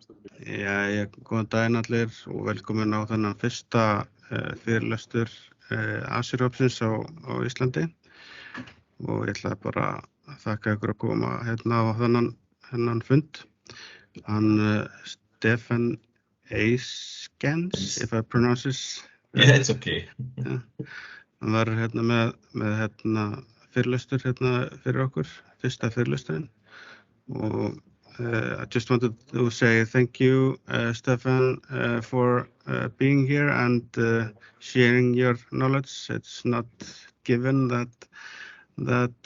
Jæja, góðan daginn allir og velkomin á þennan fyrsta fyrirlestur Azure-hópsins á Íslandi og ég ætla bara að þakka ykkur að koma hérna á þennan fund. Hann Stéfphane Eyskens, if I pronounce this. Yeah, it's okay. Ja, hann var hérna með hérna fyrirlestur hérna fyrir okkur, fyrsta fyrirlesturinn og I just wanted to say thank you, Stéfphane, for being here and sharing your knowledge. It's not given that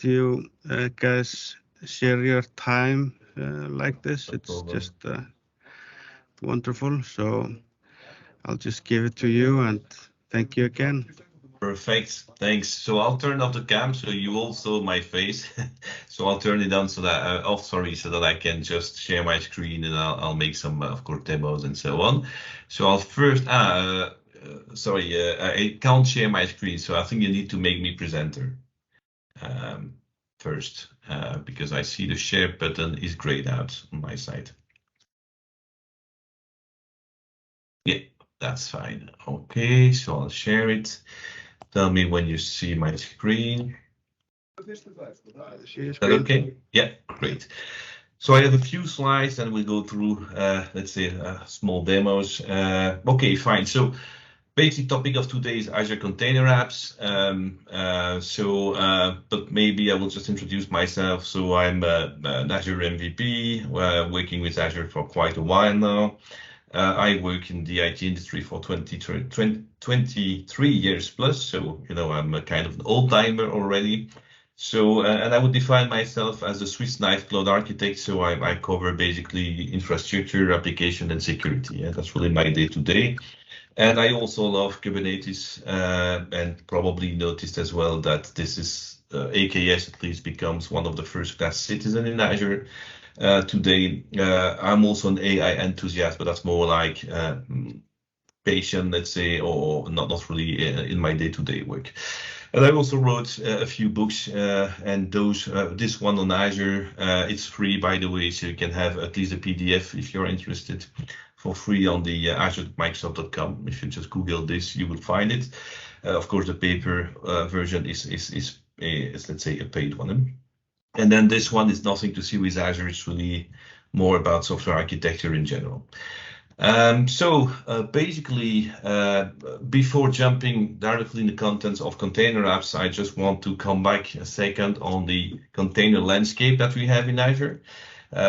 you guys share your time like this. It's just wonderful. So I'll just give it to you and thank you again. Perfect, thanks. So I'll turn off the cam so you also my face. So I'll turn it on so that so that I can just share my screen and I'll make some of course demos and so on. So I'll first I can't share my screen, so I think you need to make me presenter first because I see the share button is grayed out on my side. Yeah, that's fine. Okay, so I'll share it. Tell me when you see my screen. Is that okay? Yeah, great. So I have a few slides and we'll go through, let's say, small demos. Okay, fine. So basic topic of today is Azure Container Apps. But maybe I will just introduce myself. So I'm an Azure MVP, working with Azure for quite a while now. I work in the IT industry for 23 years plus, so I'm a kind of an old timer already. So and I would define myself as a Swiss knife cloud architect. So I cover basically infrastructure, application, and security. And that's really my day to day. And I also love Kubernetes, and probably noticed as well that this is AKS at least becomes one of the first class citizens in Azure. Today, I'm also an AI enthusiast, but that's more like patient, let's say, or not really in my day-to-day work. And I also wrote a few books, and this one on Azure, it's free, by the way, so you can have at least a PDF if you're interested for free on the azure.microsoft.com. If you just Google this, you will find it. Of course, the paper version is let's say a paid one. And then this one is nothing to see with Azure. It's really more about software architecture in general. Basically, before jumping directly in the contents of container apps, I just want to come back a second on the container landscape that we have in Azure,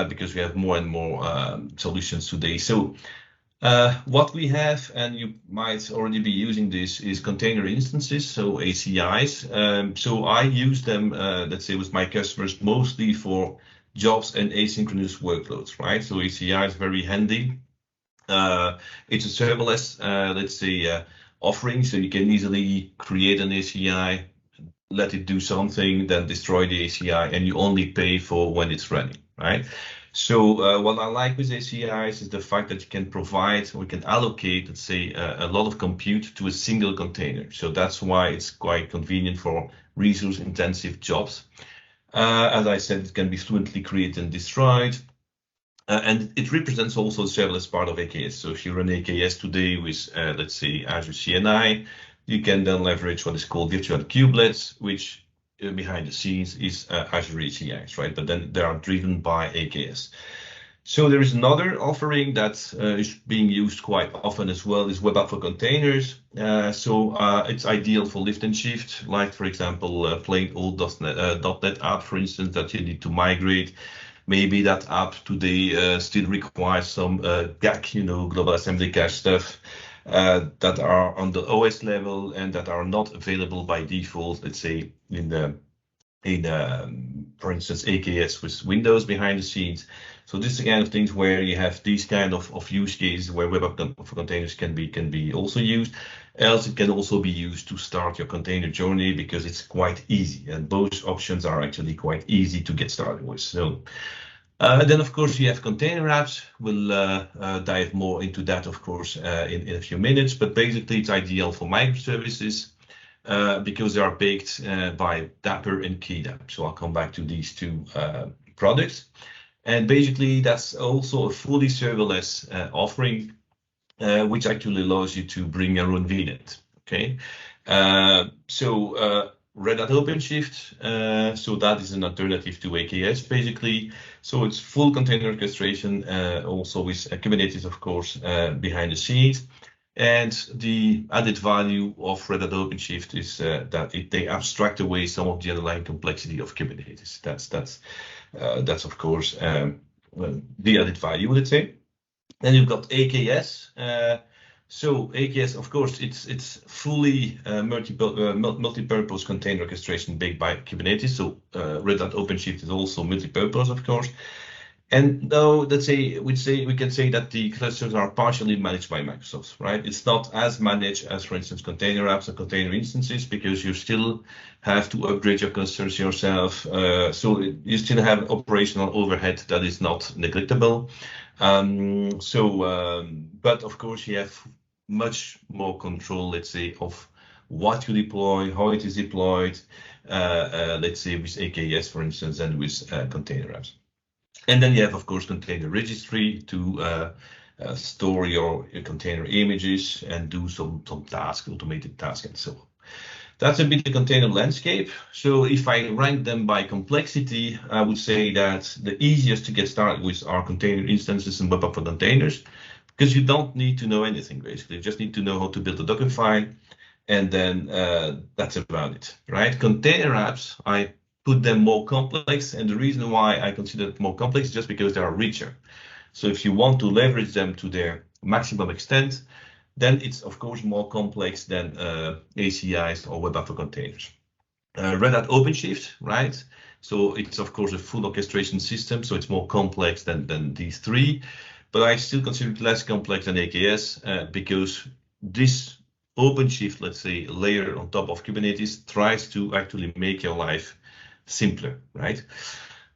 because we have more and more solutions today. So what we have, and you might already be using this, is container instances, so ACIs. So I use them, let's say, with my customers mostly for jobs and asynchronous workloads, right? So ACI is very handy. It's a serverless, let's say, offering, so you can easily create an ACI, let it do something, then destroy the ACI, and you only pay for when it's running, right? So what I like with ACIs is the fact that you can provide, or you can allocate, let's say, a lot of compute to a single container. So that's why it's quite convenient for resource-intensive jobs. As I said, it can be fluently created and destroyed. And it represents also the serverless part of AKS. So if you run AKS today with, let's say, Azure CNI, you can then leverage what is called virtual kubelets, which behind the scenes is Azure ACIs, right? But then they are driven by AKS. So there is another offering that is being used quite often as well, is Web App for Containers. It's ideal for lift and shift, like, for example, plain old .NET app, for instance, that you need to migrate. Maybe that app today still requires some GAC, global assembly cache stuff that are on the OS level and that are not available by default, let's say, for instance, AKS with Windows behind the scenes. So this is the kind of things where you have these kind of use cases where Web App for Containers can be also used. Else it can also be used to start your container journey because it's quite easy, and both options are actually quite easy to get started with. So then of course you have container apps. We'll dive more into that, of course, in a few minutes, but basically it's ideal for microservices because they are baked by Dapper and KDAP. So I'll come back to these two products. And basically, that's also a fully serverless offering, which actually allows you to bring your own VNet. Okay, so Red Hat OpenShift, so that is an alternative to AKS basically. So it's full container orchestration, also with Kubernetes, of course, behind the scenes. And the added value of Red Hat OpenShift is that they abstract away some of the underlying complexity of Kubernetes. That's of course the added value, let's say. Then you've got AKS. So AKS, of course, it's fully multi-purpose container orchestration baked by Kubernetes. So Red Hat OpenShift is also multi-purpose, of course. And now, let's say we can say that the clusters are partially managed by Microsoft, right? It's not as managed as, for instance, container apps or container instances, because you still have to upgrade your clusters yourself. So you still have operational overhead that is not neglectable. But of course, you have much more control, let's say, of what you deploy, how it is deployed, let's say with AKS, for instance, and with container apps. And then you have, of course, container registry to store your container images and do some tasks, automated tasks, and so on. That's a bit the container landscape. So if I rank them by complexity, I would say that the easiest to get started with are container instances and web app for containers, because you don't need to know anything, basically. You just need to know how to build a Docker file, and then that's about it, right? Container apps, I put them more complex, and the reason why I consider it more complex is just because they are richer. So if you want to leverage them to their maximum extent, then it's of course more complex than ACIs or web app for containers. Red Hat OpenShift, right? So it's of course a full orchestration system, so it's more complex than these three, but I still consider it less complex than AKS because this OpenShift, let's say, layer on top of Kubernetes tries to actually make your life simpler, right?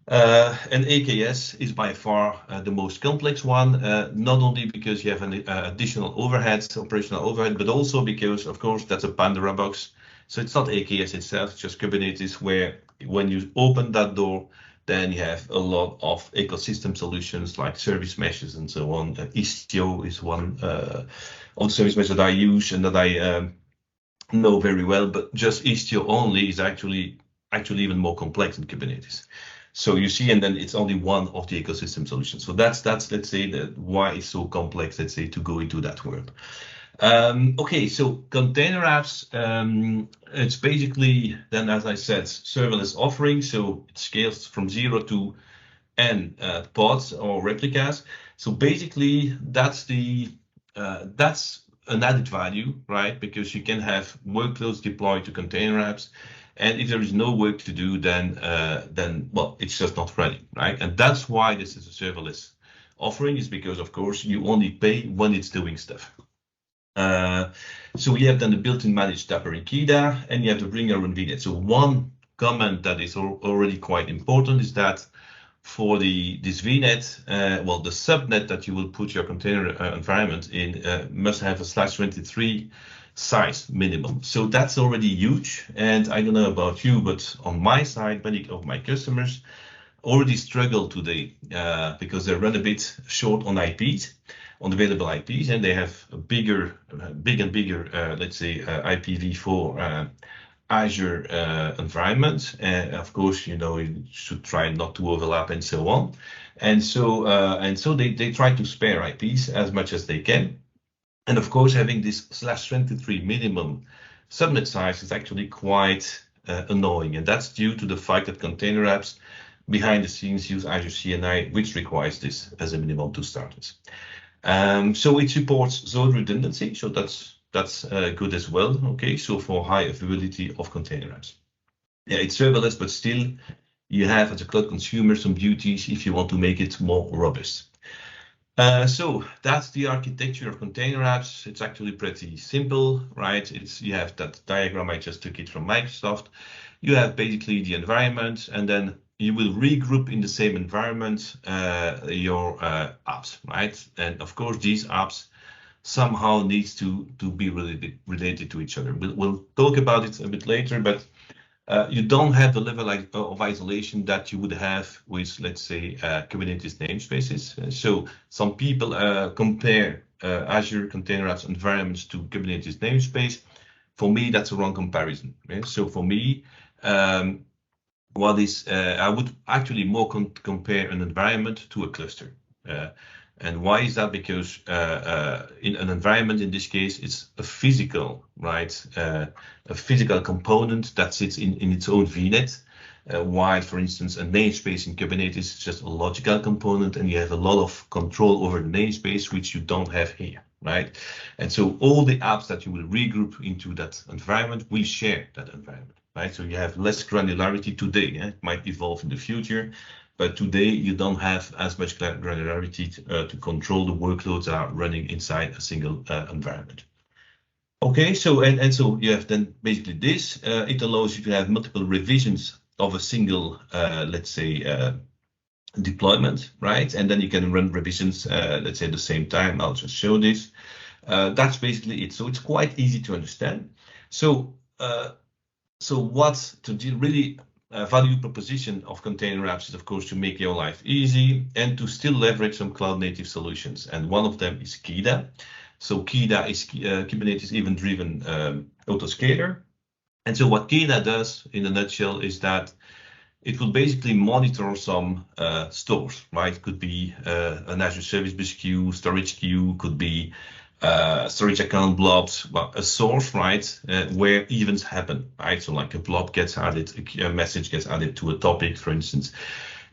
And AKS is by far the most complex one, not only because you have an additional overhead, operational overhead, but also because, of course, that's a Pandora box. So it's not AKS itself, it's just Kubernetes, where when you open that door, then you have a lot of ecosystem solutions like service meshes and so on. Istio is one of the service meshes that I use and that I know very well, but just Istio only is actually even more complex than Kubernetes. So you see, and then it's only one of the ecosystem solutions. So that's let's say why it's so complex, let's say, to go into that world. Okay, so container apps, it's basically then, as I said, serverless offering. So it scales from 0 to n pods or replicas. So basically, that's an added value, right? Because you can have workloads deployed to container apps. And if there is no work to do, then well, it's just not running, right? And that's why this is a serverless offering, is because, of course, you only pay when it's doing stuff. So we have then the built-in managed Dapper and Kida, and you have to bring your own VNet. So one comment that is already quite important is that for this VNet, well, the subnet that you will put your container environment in must have a /23 size minimum. So that's already huge. And I don't know about you, but on my side, many of my customers already struggle today because they run a bit short on IPs, on available IPs, and they have a big and bigger, let's say, IPv4 Azure environment. And of course, you should try not to overlap and so on. And so they try to spare IPs as much as they can. And of course, having this /23 minimum subnet size is actually quite annoying. And that's due to the fact that container apps behind the scenes use Azure CNI, which requires this as a minimum to start with. So it supports zone redundancy. So that's good as well. Okay, so for high availability of container apps. Yeah, it's serverless, but still you have, as a cloud consumer, some duties if you want to make it more robust. So that's the architecture of container apps. It's actually pretty simple, right? You have that diagram, I just took it from Microsoft. You have basically the environment, and then you will regroup in the same environment your apps, right? And of course, these apps somehow needs to be related to each other. We'll talk about it a bit later, but you don't have the level of isolation that you would have with, let's say, Kubernetes namespaces. So some people compare Azure Container Apps environments to Kubernetes namespace. For me, that's a wrong comparison. Yeah? So for me, I would actually more compare an environment to a cluster. And why is that? Because in an environment, in this case, it's a physical, right? A physical component that sits in its own VNet. While, for instance, a namespace in Kubernetes is just a logical component, and you have a lot of control over the namespace, which you don't have here, right? And so all the apps that you will regroup into that environment will share that environment, right? So you have less granularity today. Yeah? It might evolve in the future, but today you don't have as much granularity to control the workloads that are running inside a single environment. Okay, so so you have then basically this. It allows you to have multiple revisions of a single, let's say, deployment, right? And then you can run revisions, let's say, at the same time. I'll just show this. That's basically it. So it's quite easy to understand. So what to do really value proposition of container apps is, of course, to make your life easy and to still leverage some cloud native solutions. And one of them is KIDA. So KIDA is Kubernetes event-driven autoscaler. And so what KIDA does in a nutshell is that it will basically monitor some stores, right? It could be an Azure Service Bus queue, storage queue, could be storage account blobs, well, a source, right, where events happen, right? So like a blob gets added, a message gets added to a topic, for instance.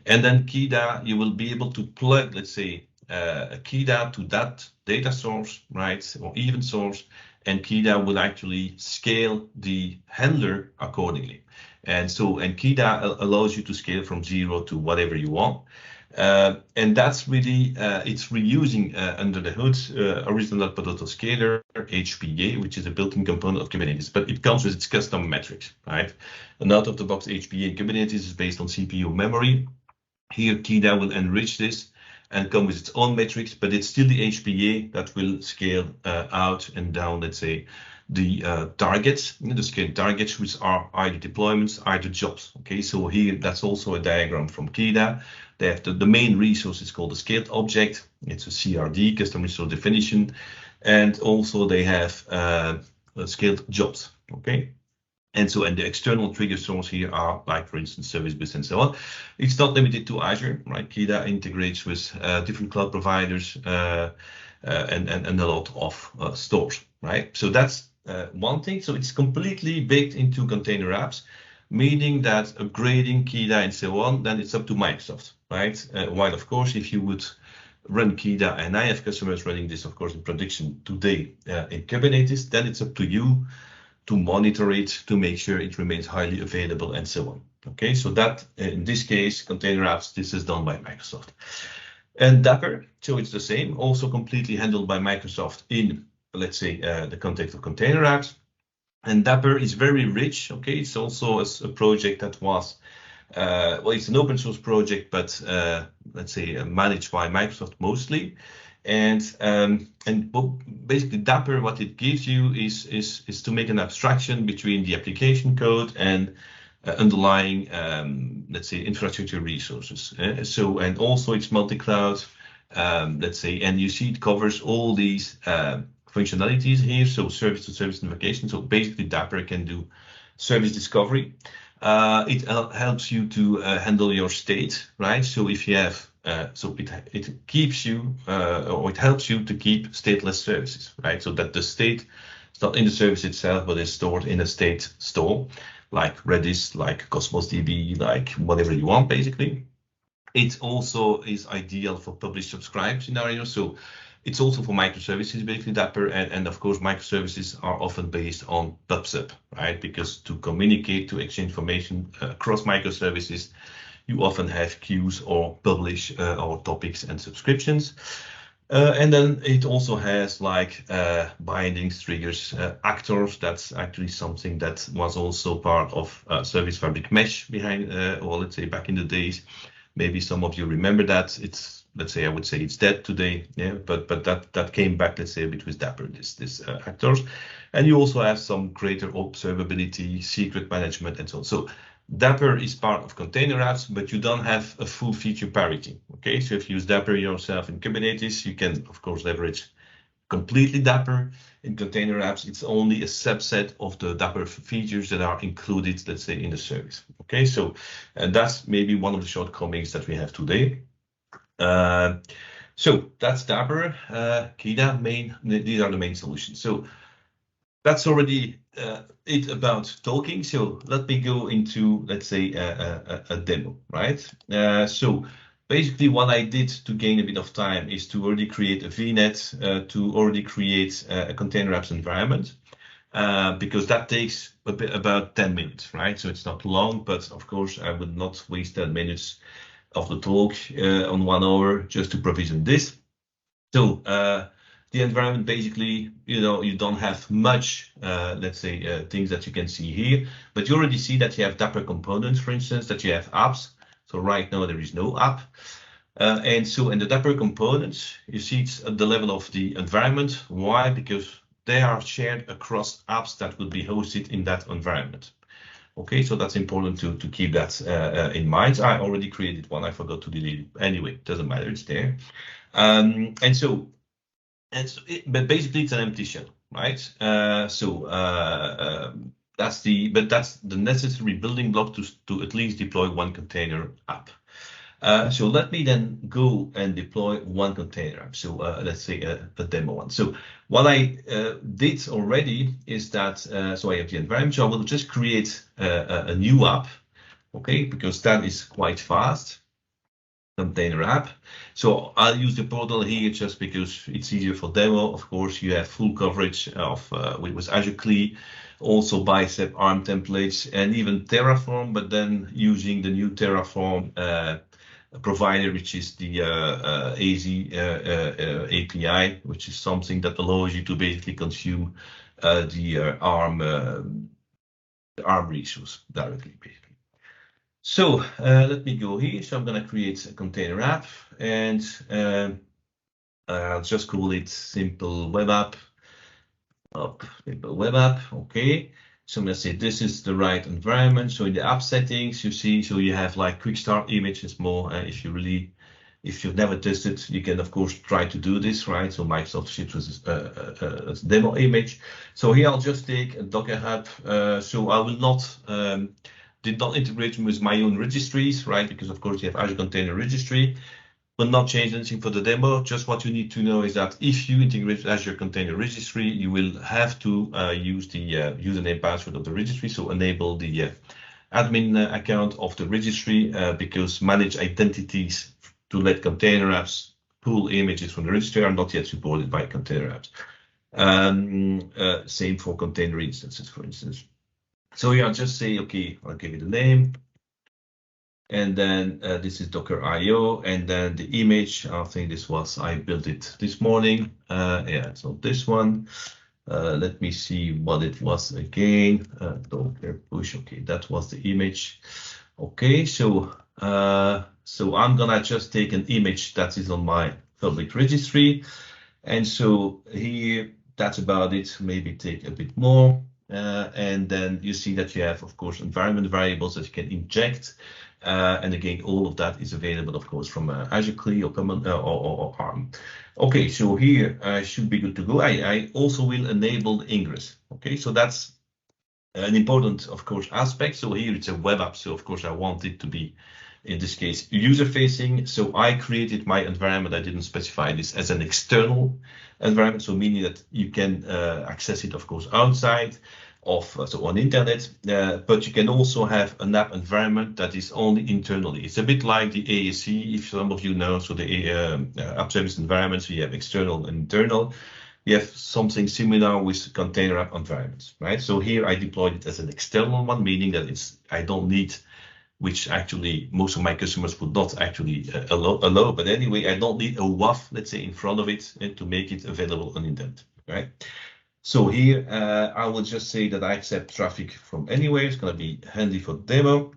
And then KIDA, you will be able to plug, let's say, a KIDA to that data source, right, or event source, and KIDA will actually scale the handler accordingly. And KIDA allows you to scale from 0 to whatever you want. And that's really, it's reusing under the hood original autoscaler HPA, which is a built-in component of Kubernetes, but it comes with its custom metrics, right? An out-of-the-box HPA in Kubernetes is based on CPU memory. Here, KIDA will enrich this and come with its own metrics, but it's still the HPA that will scale out and down, let's say, the targets, the scale targets, which are either deployments, either jobs. Okay, so here that's also a diagram from KIDA. They have the main resource is called the scaled object. It's a CRD, custom resource definition, and also they have scaled jobs. Okay. And the external trigger source here are like, for instance, Service Bus and so on. It's not limited to Azure, right? KIDA integrates with different cloud providers and a lot of stores, right? So that's one thing. So it's completely baked into container apps, meaning that upgrading KIDA and so on, then it's up to Microsoft, right? While, of course, if you would run KIDA, and I have customers running this, of course, in production today in Kubernetes, then it's up to you to monitor it, to make sure it remains highly available and so on. Okay, so that in this case, container apps, this is done by Microsoft. And Dapper, so it's the same, also completely handled by Microsoft in, let's say, the context of container apps. And Dapper is very rich. Okay, it's also a project that was, well, it's an open source project, but let's say managed by Microsoft mostly. And basically Dapper, what it gives you is to make an abstraction between the application code and underlying, let's say, infrastructure resources. And also it's multi-cloud, let's say, and you see it covers all these functionalities here. So service to service invocation. So basically Dapper can do service discovery. It helps you to handle your state, right? So if you have it keeps you, or it helps you to keep stateless services, right? So that the state is not in the service itself, but is stored in a state store, like Redis, like Cosmos DB, like whatever you want, basically. It also is ideal for publish subscribe scenarios. So it's also for microservices, basically Dapper, and of course microservices are often based on PubSub, right? Because to communicate, to exchange information across microservices, you often have queues or publish or topics and subscriptions. And then it also has like bindings, triggers, actors. That's actually something that was also part of Service Fabric Mesh behind, or let's say back in the days. Maybe some of you remember that. It's let's say, I would say it's dead today, yeah, but that came back, let's say, a bit with Dapper, this actors. And you also have some greater observability, secret management, and so on. So Dapper is part of container apps, but you don't have a full feature parity. Okay, so if you use Dapper yourself in Kubernetes, you can, of course, leverage completely Dapper. In container apps, it's only a subset of the Dapper features that are included, let's say, in the service. Okay, so that's maybe one of the shortcomings that we have today. So that's Dapper, Kida, these are the main solutions. So that's already it about talking. So let me go into, let's say, a demo, right? So basically what I did to gain a bit of time is to already create a VNet, to already create a container apps environment, because that takes about 10 minutes, right? So it's not long, but of course I would not waste 10 minutes of the talk on 1 hour just to provision this. So the environment, basically, you don't have much, let's say, things that you can see here, but you already see that you have Dapper components, for instance, that you have apps. So right now there is no app. And so in the Dapper components, you see it's at the level of the environment. Why? Because they are shared across apps that would be hosted in that environment. Okay, so that's important to keep that in mind. I already created one. I forgot to delete it. Anyway, doesn't matter. It's there. But basically it's an empty shell, right? That's the necessary building block to at least deploy one container app. So let me then go and deploy one container app. So let's say a demo one. So what I did already is that, so I have the environment, so I will just create a new app, okay, because that is quite fast. Container app. So I'll use the portal here just because it's easier for demo. Of course, you have full coverage of with Azure CLI, also Bicep, ARM templates, and even Terraform, but then using the new Terraform provider, which is the AZ API, which is something that allows you to basically consume the ARM resource directly, basically. So let me go here. So I'm going to create a container app, and I'll just call it simple web app. Simple web app. Okay. So I'm going to say this is the right environment. So in the app settings, you see, so you have like quick start images more. If you've never tested, you can of course try to do this, right? So Microsoft ships with a demo image. So here I'll just take a Docker Hub. So I will not. Did not integrate with my own registries, right? Because of course you have Azure Container Registry, will not change anything for the demo. Just what you need to know is that if you integrate with Azure Container Registry, you will have to use the username password of the registry. So enable the admin account of the registry, because managed identities to let container apps pull images from the registry are not yet supported by container apps. Same for container instances, for instance. So yeah, I'll just say, okay, I'll give it a name. And then this is Docker IO. And then the image, I think I built it this morning. Yeah, so this one. Let me see what it was again. Docker push. Okay, that was the image. Okay, so I'm gonna just take an image that is on my public registry. And so here, that's about it. Maybe take a bit more. And then you see that you have, of course, environment variables that you can inject. And again, all of that is available, of course, from Azure CLI or ARM. Okay, so here I should be good to go. I also will enable ingress. Okay, so that's an important, of course, aspect. So here it's a web app. So of course I want it to be, in this case, user facing. So I created my environment. I didn't specify this as an external environment. So meaning that you can access it, of course, outside of, so on internet, but you can also have an app environment that is only internally. It's a bit like the ASC, if some of you know, so the app service environments, we have external and internal. We have something similar with container app environments, right? So here I deployed it as an external one, meaning that I don't need, which actually most of my customers would not actually allow. But anyway, I don't need a WAF, let's say, in front of it and to make it available on internet, right? So here I will just say that I accept traffic from anywhere. It's going to be handy for demo.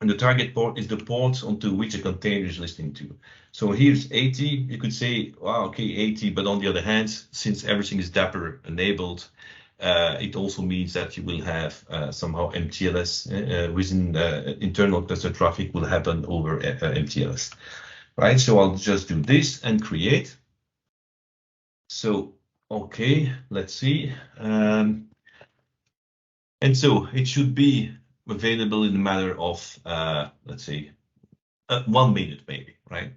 And the target port is the port onto which a container is listening to. So here's 80. You could say, wow, okay, 80. But on the other hand, since everything is Dapper enabled, it also means that you will have somehow MTLS within internal cluster traffic will happen over MTLS, right? So I'll just do this and create. So, okay, let's see. And so it should be available in a matter of, let's say, 1 minute maybe, right?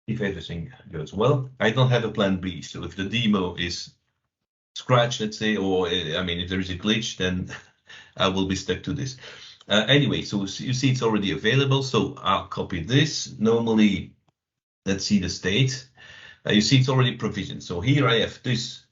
If everything goes well. I don't have a plan B, so if the demo is scratch, let's say, or I mean, if there is a glitch, then I will be stuck to this. Anyway, so you see it's already available, so I'll copy this. Normally, let's see the state. You see it's already provisioned. So here I have this,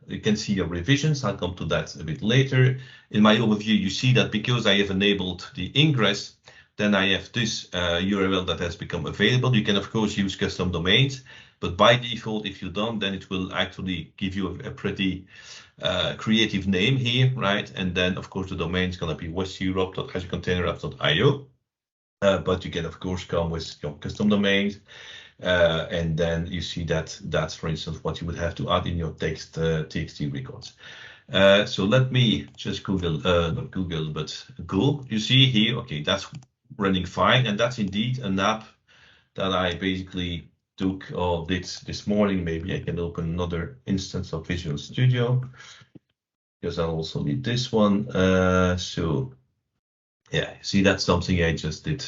you can see your revisions. I'll come to that a bit later. In my overview, you see that because I have enabled the ingress, then I have this URL that has become available. You can, of course, use custom domains, but by default, if you don't, then it will actually give you a pretty creative name here, right? And then, of course, the domain is going to be westeurope.azurecontainerapps.io. But you can, of course, come with your custom domains. And then you see that that's, for instance, what you would have to add in your TXT records. So let me just Google, not Google, but Go. You see here, okay, that's running fine. And that's indeed an app that I basically took or did this morning. Maybe I can open another instance of Visual Studio because I'll also need this one. So yeah, see, that's something I just did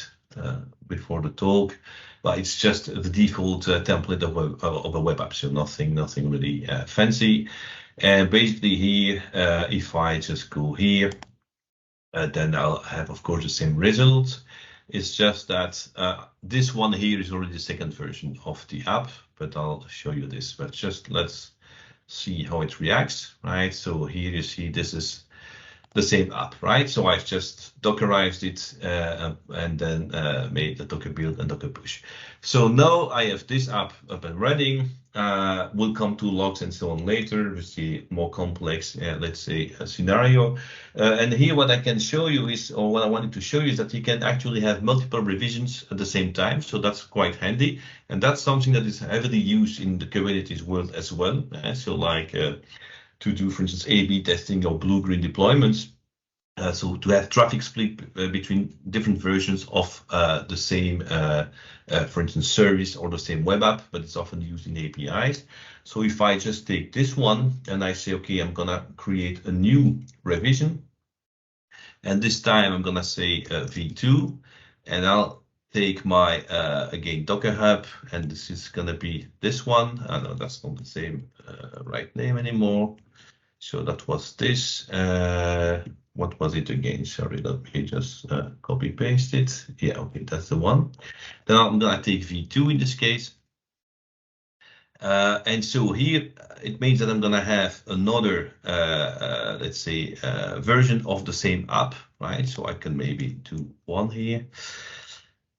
before the talk. But it's just the default template of a web app, so nothing really fancy. And basically here, if I just go here, then I'll have, of course, the same result. It's just that this one here is already the second version of the app, but I'll show you this. But just let's see how it reacts, right? So here you see this is the same app, right? So I've just Dockerized it and then made the Docker build and Docker push. So now I have this app up and running. We'll come to logs and so on later with the more complex, let's say, scenario. And here what I can show you is, or what I wanted to show you is that you can actually have multiple revisions at the same time. So that's quite handy. And that's something that is heavily used in the Kubernetes world as well. So like to do, for instance, A/B testing or blue-green deployments. So to have traffic split between different versions of the same, for instance, service or the same web app, but it's often used in APIs. So if I just take this one and I say, okay, I'm gonna create a new revision. And this time I'm gonna say v2, and I'll take my, again, Docker Hub, and this is gonna be this one. No, that's not the same right name anymore. So that was this. What was it again? Sorry, let me just copy paste it. Yeah, okay, that's the one. Then I'm gonna take v2 in this case. And so here it means that I'm gonna have another, let's say, version of the same app, right? So I can maybe do one here.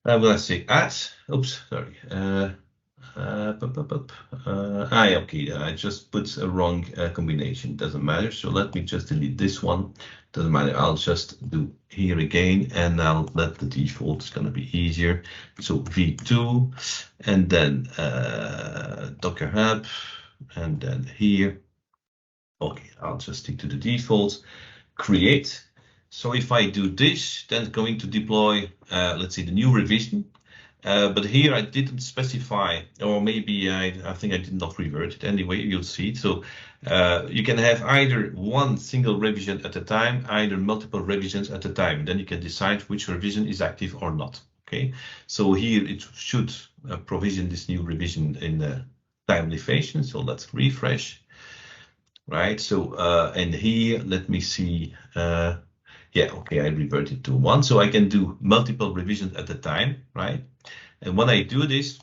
I'm gonna say add. Oops, sorry. Okay, I just put a wrong combination, doesn't matter. So let me just delete this one, doesn't matter. I'll just do here again, and I'll let the default, it's gonna be easier. So v2, and then Docker Hub, and then here. Okay, I'll just stick to the defaults, create. So if I do this, then it's going to deploy, let's say, the new revision. But here I didn't specify, or maybe I think I did not revert it. Anyway, you'll see. So you can have either one single revision at a time, either multiple revisions at a time. Then you can decide which revision is active or not. Okay. So here it should provision this new revision in a timely fashion. So let's refresh. Right. So and here, let me see. Yeah, okay, I reverted to one. So I can do multiple revisions at a time, right? And when I do this,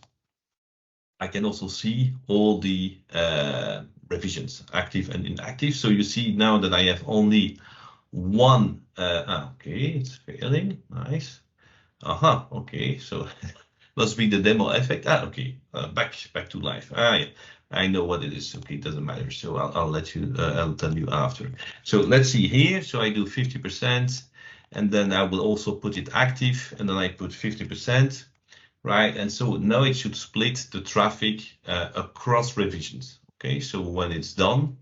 I can also see all the revisions, active and inactive. So you see now that I have only one. Okay, it's failing. Nice. Okay, so must be the demo effect. Okay, back to life. Yeah. I know what it is. Okay, it doesn't matter. So I'll let you. I'll tell you after. So let's see here. So I do 50%, and then I will also put it active, and then I put 50%, right? And so now it should split the traffic across revisions. Okay, so when it's done,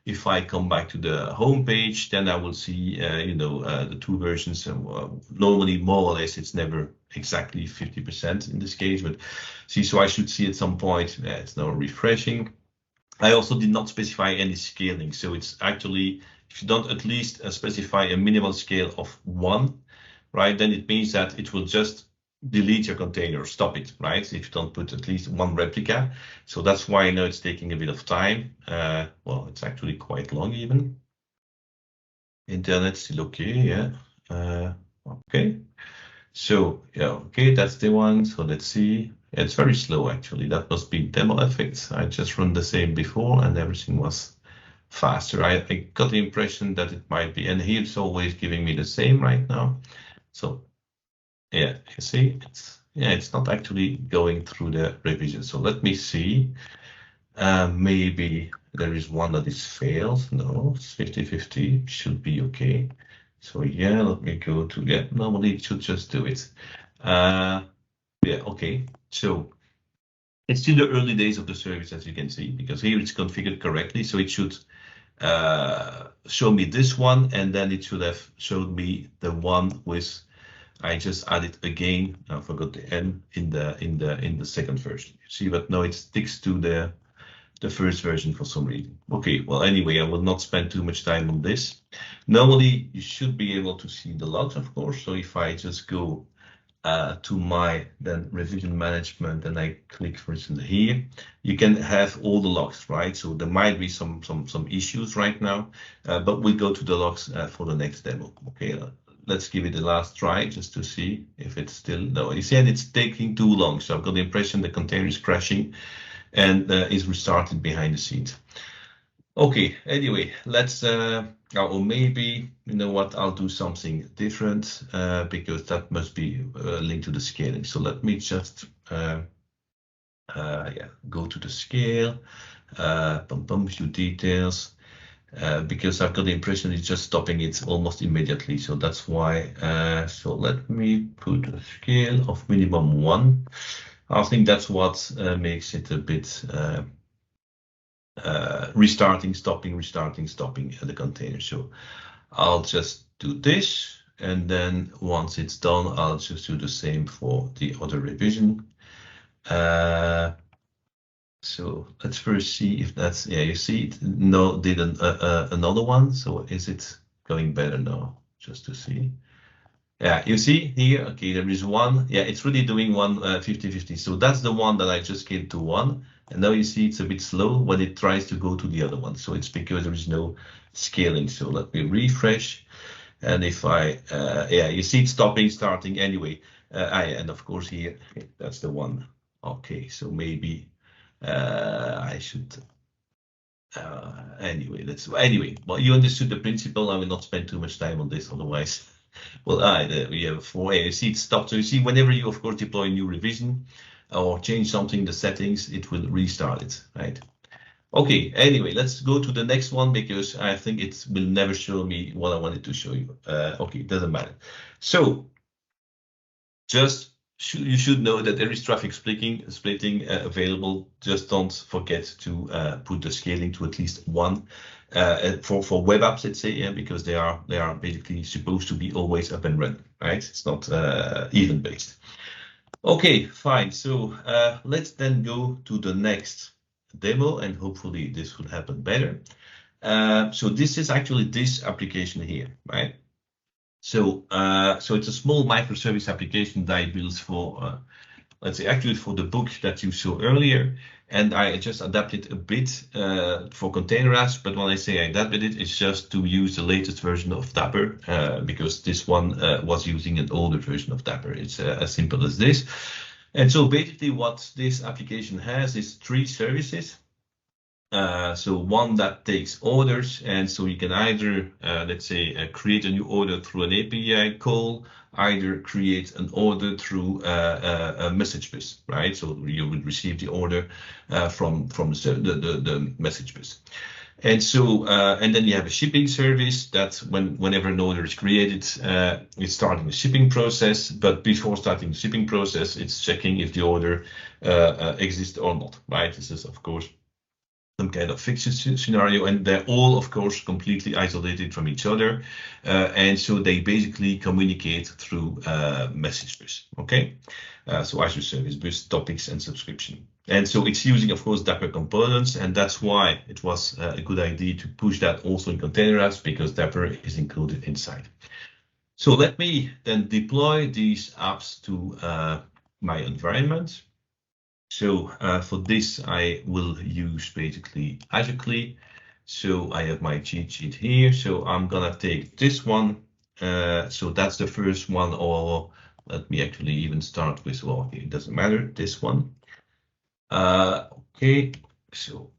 if I come back to the home page, then I will see, the two versions. Normally, more or less, it's never exactly 50% in this case, but see, so I should see at some point, it's now refreshing. I also did not specify any scaling. So it's actually, if you don't at least specify a minimal scale of 1, right, then it means that it will just delete your container, stop it, right? If you don't put at least 1 replica. So that's why I know it's taking a bit of time. Well, it's actually quite long even. Internet still okay, yeah. Okay. So yeah, okay, that's the one. So let's see. It's very slow actually. That must be demo effects. I just run the same before and everything was faster. I got the impression that it might be, and here it's always giving me the same right now. So yeah, you see, it's not actually going through the revision. So let me see. Maybe there is one that is failed. No, it's 50-50, should be okay. So yeah, let me go to, yeah, normally it should just do it. Yeah, okay. So it's still the early days of the service, as you can see, because here it's configured correctly. So it should show me this one, and then it should have showed me the one with, I just added again, I forgot the N in the second version. You see, but now it sticks to the first version for some reason. Okay, well, anyway, I will not spend too much time on this. Normally, you should be able to see the logs, of course. So if I just go to my then revision management and I click, for instance, here, you can have all the logs, right? So there might be some issues right now, but we'll go to the logs for the next demo. Okay, let's give it a last try just to see if it's still, no, you see, and it's taking too long. So I've got the impression the container is crashing and is restarted behind the scenes. Okay, anyway, let's, or maybe, you know what, I'll do something different because that must be linked to the scaling. So let me just, go to the scale, few details, because I've got the impression it's just stopping it almost immediately. So that's why, so let me put a scale of minimum 1. I think that's what makes it a bit restarting, stopping the container. So I'll just do this, and then once it's done, I'll just do the same for the other revision. So let's first see if that's, yeah, you see it no did another one. So is it going better now? Just to see. Yeah, you see here, okay, there is one. Yeah, it's really doing one 50-50. So that's the one that I just scaled to 1. And now you see it's a bit slow when it tries to go to the other one. So it's because there is no scaling. So let me refresh. And if I, yeah, you see it stopping, starting anyway. And of course here, okay, that's the one. Okay, so maybe I should, anyway, well, you understood the principle. I will not spend too much time on this, otherwise. Well, we have 4. You see it stopped. So you see, whenever you, of course, deploy a new revision or change something in the settings, it will restart it, right? Okay, anyway, let's go to the next one because I think it will never show me what I wanted to show you. Okay, it doesn't matter. So just you should know that there is traffic splitting available. Just don't forget to put the scaling to at least 1 for web apps, let's say, yeah, because they are basically supposed to be always up and running, right? It's not event based. Okay, fine. So let's then go to the next demo, and hopefully this will happen better. So this is actually this application here, right? So so it's a small microservice application that I built for, let's say, actually for the book that you saw earlier. And I just adapted a bit for container apps. But when I say I adapted it, it's just to use the latest version of Dapper because this one was using an older version of Dapper. It's as simple as this. And so basically what this application has is 3 services. So one that takes orders, and so you can either, let's say, create a new order through an API call, either create an order through a message bus, right? So you will receive the order from the message bus. And so, and then you have a shipping service that whenever an order is created, it's starting the shipping process. But before starting the shipping process, it's checking if the order exists or not, right? This is, of course, some kind of fixed scenario, and they're all, of course, completely isolated from each other. And so they basically communicate through message bus, okay? So Azure Service Bus, topics, and subscription. And so it's using, of course, Dapper components, and that's why it was a good idea to push that also in container apps, because Dapper is included inside. So let me then deploy these apps to my environment. So for this, I will use basically Azure CLI. So I have my cheat sheet here. So I'm gonna take this one. So that's the first one, or let me actually even start with, well, it doesn't matter, this one. Okay, so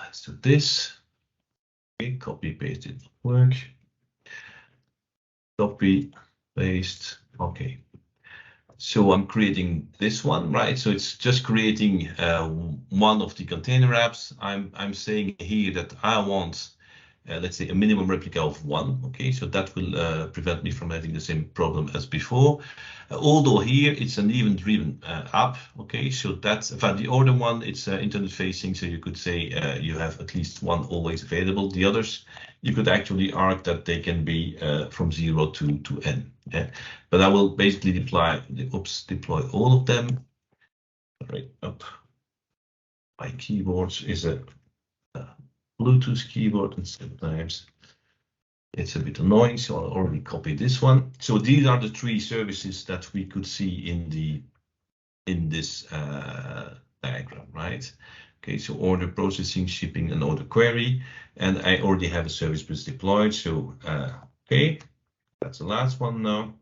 let's do this. Okay, copy, paste, it will work. Copy, paste, okay. So I'm creating this one, right? So it's just creating one of the container apps. I'm saying here that I want, let's say, a minimum replica of one. Okay, so that will prevent me from having the same problem as before. Although here it's an event-driven app. Okay, so that's the order one. It's internet-facing, so you could say you have at least one always available. The others, you could actually argue that they can be from 0 to n. Yeah, but I will basically deploy all of them. Right up. My keyboard is a Bluetooth keyboard, and sometimes it's a bit annoying, so I'll already copy this one. So these are the three services that we could see in this diagram, right? Okay, so order processing, shipping, and order query, and I already have a service bus deployed. So okay, that's the last one now.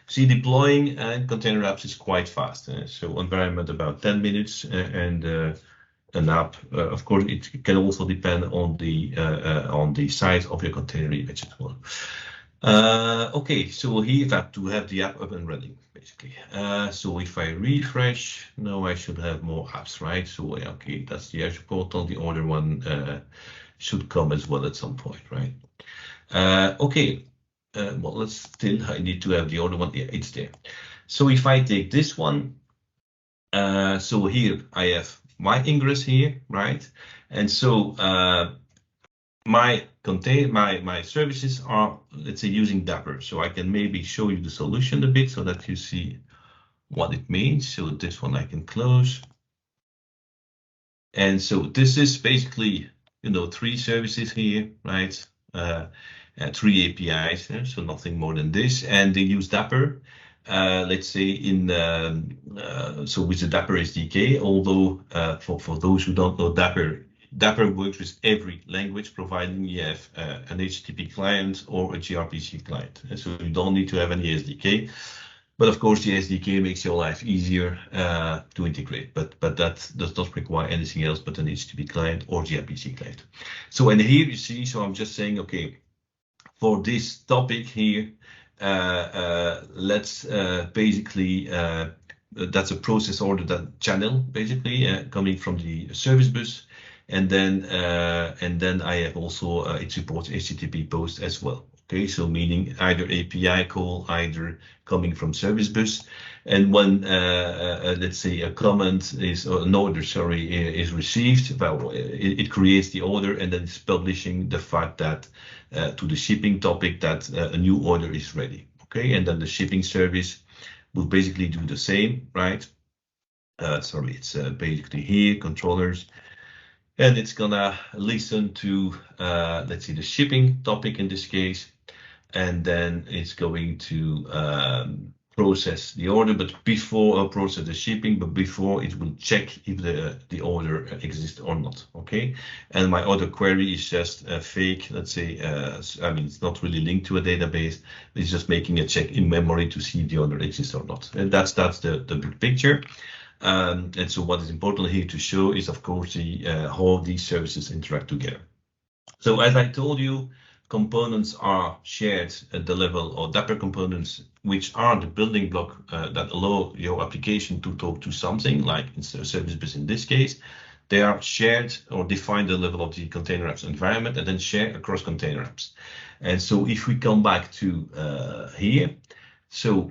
See, deploying container apps is quite fast. So environment about 10 minutes, and an app, of course, it can also depend on the size of your container image as well. Okay, so here I have to have the app up and running, basically. So if I refresh, now I should have more apps, right? So okay, that's the Azure portal. The order one should come as well at some point, right? Okay. Well, I need to have the other one. Yeah, it's there. So if I take this one, so here I have my ingress here, right? And so my services are, let's say, using Dapper. So I can maybe show you the solution a bit so that you see what it means. So this one I can close. And so this is basically, you know, 3 services here, right? 3 APIs, so nothing more than this, and they use Dapper. Let's say so with the Dapper SDK. Although for those who don't know Dapper, Dapper works with every language, providing you have an HTTP client or a gRPC client. And so you don't need to have any SDK. But of course, the SDK makes your life easier to integrate, but that does not require anything else but an HTTP client or gRPC client. So, and here you see, so I'm just saying, okay, for this topic here, let's basically, that's a process order that channel, basically, coming from the service bus. And then I have also, it supports HTTP post as well. Okay, so meaning either API call, either coming from service bus. And when, let's say, a comment is, or an order, sorry, is received, well, it creates the order, and then it's publishing the fact that to the shipping topic that a new order is ready. Okay, and then the shipping service will basically do the same, right? Sorry, it's basically here, controllers. And it's gonna listen to, let's see, the shipping topic in this case, and then it's going to process the order, but before process the shipping, but before it will check if the order exists or not. Okay, and my order query is just a fake, let's say, I mean, it's not really linked to a database. It's just making a check in memory to see if the order exists or not. And that's the big picture. And so what is important here to show is, of course, how these services interact together. So as I told you, components are shared at the level of Dapper components, which are the building block that allow your application to talk to something, like it's a service bus in this case. they are shared or define the level of the container apps environment and then share across container apps. And so if we come back to here, so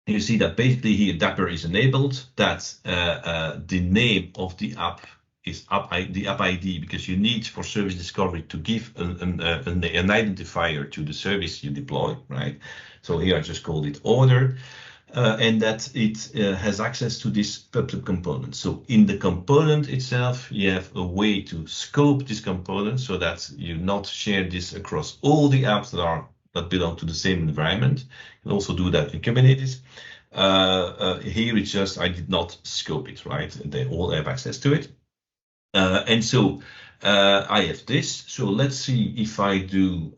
you see that basically here Dapper is enabled, that the name of the app is the app ID, because you need for service discovery to give an identifier to the service you deploy, right? So here I just called it order, and that it has access to this PubSub component. So in the component itself, you have a way to scope this component so that you not share this across all the apps that belong to the same environment. You can also do that in Kubernetes. Here it's just I did not scope it, right? They all have access to it. And so I have this. So let's see if I do,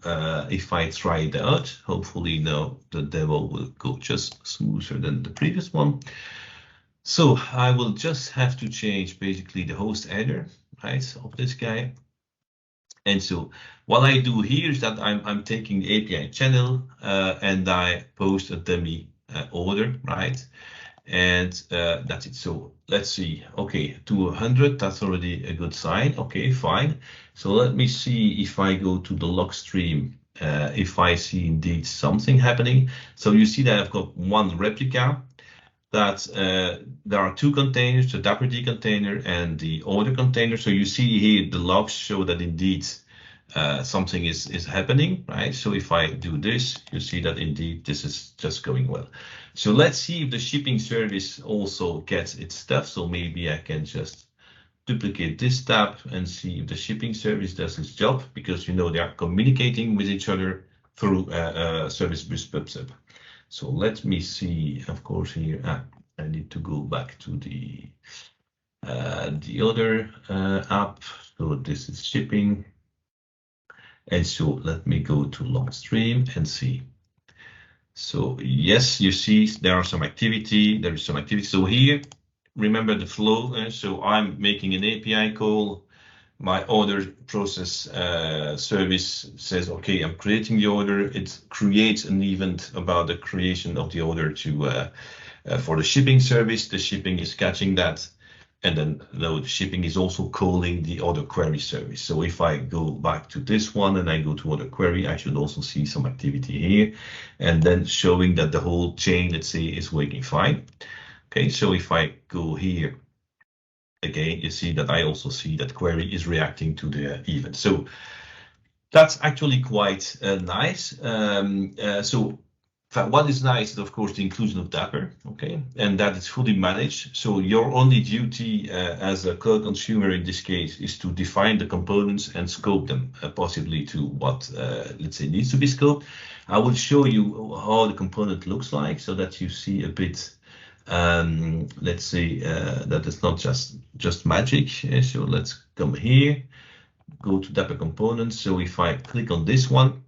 if I try it out. Hopefully now the demo will go just smoother than the previous one. So I will just have to change basically the host header, right, of this guy. And so what I do here is that I'm taking the API channel and I post a dummy order, right? And that's it. So let's see. Okay, to 100, that's already a good sign. Okay, fine. So let me see if I go to the log stream, if I see indeed something happening. So you see that I've got one replica, that there are two containers, the Dapper-D container and the order container. So you see here the logs show that indeed something is happening, right? So if I do this, you see that indeed this is just going well. So let's see if the shipping service also gets its stuff. So maybe I can just duplicate this tab and see if the shipping service does its job, because you know they are communicating with each other through service bus PubSub. So let me see, of course, here I need to go back to the other app. So this is shipping. And so let me go to log stream and see. So yes, you see there is some activity. So here, remember the flow. So I'm making an API call. My order process service says, okay, I'm creating the order. It creates an event about the creation of the order for the shipping service. The shipping is catching that. And then the shipping is also calling the order query service. So if I go back to this one and I go to order query, I should also see some activity here, and then showing that the whole chain, let's say, is working fine. Okay, so if I go here, again, you see that I also see that query is reacting to the event. So that's actually quite nice. So what is nice is, of course, the inclusion of Dapper, okay, and that it's fully managed. So your only duty as a cloud consumer in this case is to define the components and scope them, possibly to what, let's say, needs to be scoped. I will show you how the component looks like so that you see a bit, let's say, that it's not just magic. So let's come here, go to Dapper components. So if I click on this one,